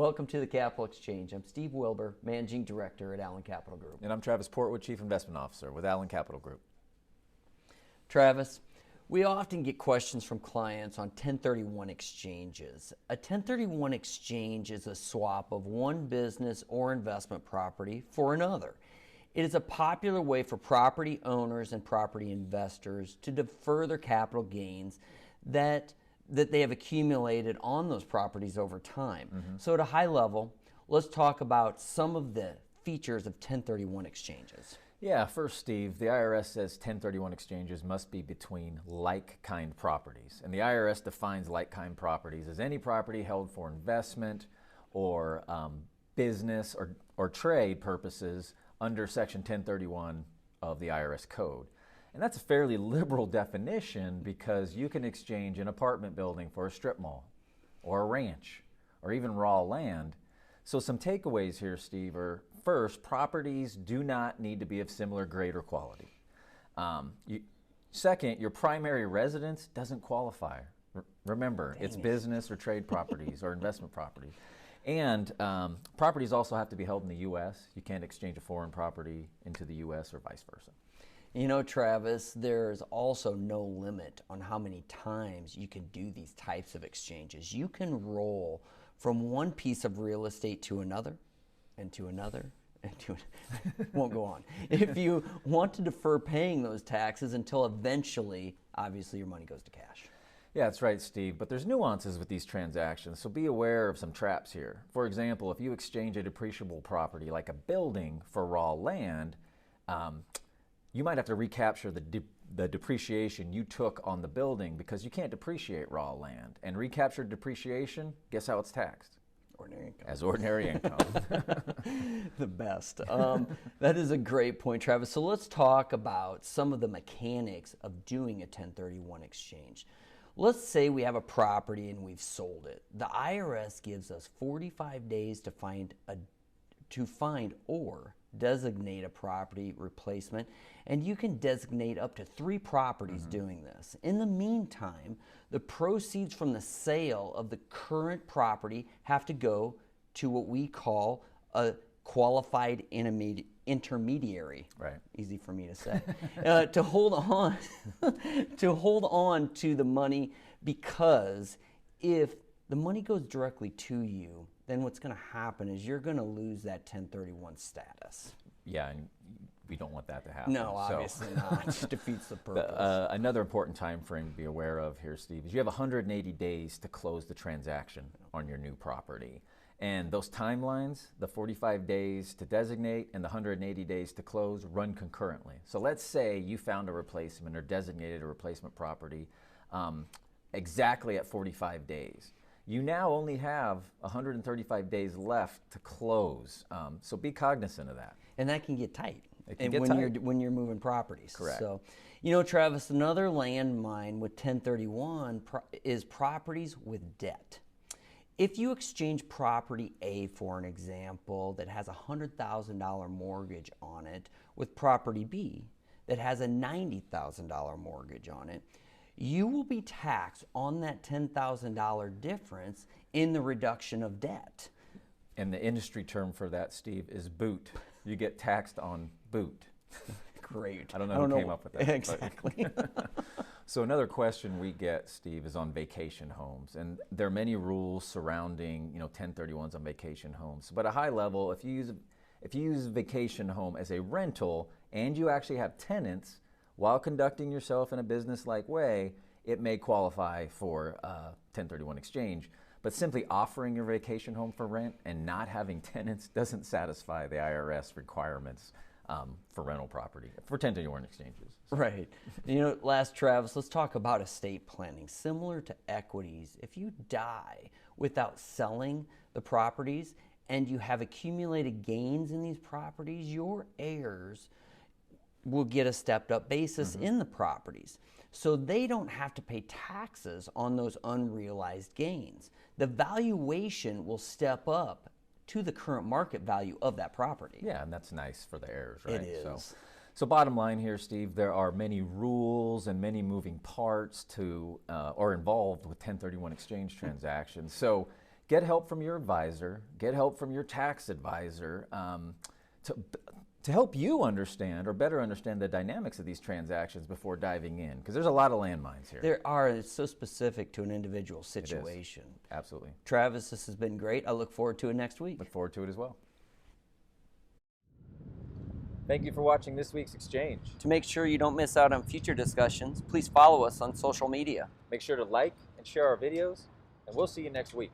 Welcome to the Capital Exchange. I'm Steve Wilbur, Managing Director at Allen Capital Group. And I'm Travis Portwood, Chief Investment Officer with Allen Capital Group. Travis, we often get questions from clients on 1031 exchanges. A 1031 exchange is a swap of one business or investment property for another. It is a popular way for property owners and property investors to defer their capital gains that they have accumulated on those properties over time. So at a high level, let's talk about some of the features of 1031 exchanges. Yeah, first, Steve, the IRS says 1031 exchanges must be between like-kind properties. And the IRS defines like-kind properties as any property held for investment or business or trade purposes under Section 1031 of the IRS Code. And that's a fairly liberal definition because you can exchange an apartment building for a strip mall or a ranch or even raw land. So some takeaways here, Steve, are first, properties do not need to be of similar grade or quality. Second, your primary residence doesn't qualify. Remember, it's business or trade properties or investment property. And properties also have to be held in the U.S. You can't exchange a foreign property into the U.S. or vice versa. You know, Travis, there's also no limit on how many times you can do these types of exchanges. You can roll from one piece of real estate to another, and to another, and to won't go on. If you want to defer paying those taxes until eventually, obviously, your money goes to cash. Yeah, that's right, Steve, but there's nuances with these transactions, so be aware of some traps here. For example, if you exchange a depreciable property like a building for raw land, you might have to recapture the depreciation you took on the building because you can't depreciate raw land. And recaptured depreciation, guess how it's taxed? Ordinary income. As ordinary income. The best. That is a great point, Travis. So let's talk about some of the mechanics of doing a 1031 exchange. Let's say we have a property and we've sold it. The IRS gives us 45 days to find or designate a property replacement, and you can designate up to 3 properties doing this. In the meantime, the proceeds from the sale of the current property have to go to what we call a qualified intermediary. Right. Easy for me to say. To hold on to the money, because if the money goes directly to you, then what's going to happen is you're going to lose that 1031 status. Yeah, and we don't want that to happen. No, obviously not. It defeats the purpose. Another important time frame to be aware of here, Steve, is you have 180 days to close the transaction on your new property. And those timelines, the 45 days to designate and the 180 days to close, run concurrently. So let's say you found a replacement or designated a replacement property exactly at 45 days. You now only have 135 days left to close, so be cognizant of that. And that can get tight. It can get tight. When you're moving properties. Correct. So, you know, Travis, another landmine with 1031 is properties with debt. If you exchange property A, for an example, that has a $100,000 mortgage on it with property B that has a $90,000 mortgage on it, you will be taxed on that $10,000 difference in the reduction of debt. And the industry term for that, Steve, is boot. You get taxed on boot. Great. I don't know who came up with that. Exactly. So another question we get, Steve, is on vacation homes. And there are many rules surrounding 1031s on vacation homes. But at a high level, if you use a vacation home as a rental and you actually have tenants, while conducting yourself in a business-like way, it may qualify for a 1031 exchange. But simply offering your vacation home for rent and not having tenants doesn't satisfy the IRS requirements for rental property, for 1031 exchanges. Right. Last, Travis, let's talk about estate planning. Similar to equities, if you die without selling the properties and you have accumulated gains in these properties, your heirs will get a stepped up basis in the properties. So they don't have to pay taxes on those unrealized gains. The valuation will step up to the current market value of that property. Yeah, and that's nice for the heirs, right? It is. So bottom line here, Steve, there are many rules and many moving parts to or involved with 1031 exchange transactions. So get help from your advisor, get help from your tax advisor to help you understand or better understand the dynamics of these transactions before diving in, because there's a lot of landmines here. There are. It's so specific to an individual situation. Absolutely. Travis, this has been great. I look forward to it next week. Look forward to it as well. Thank you for watching this week's Exchange. To make sure you don't miss out on future discussions, please follow us on social media. Make sure to like and share our videos, and we'll see you next week.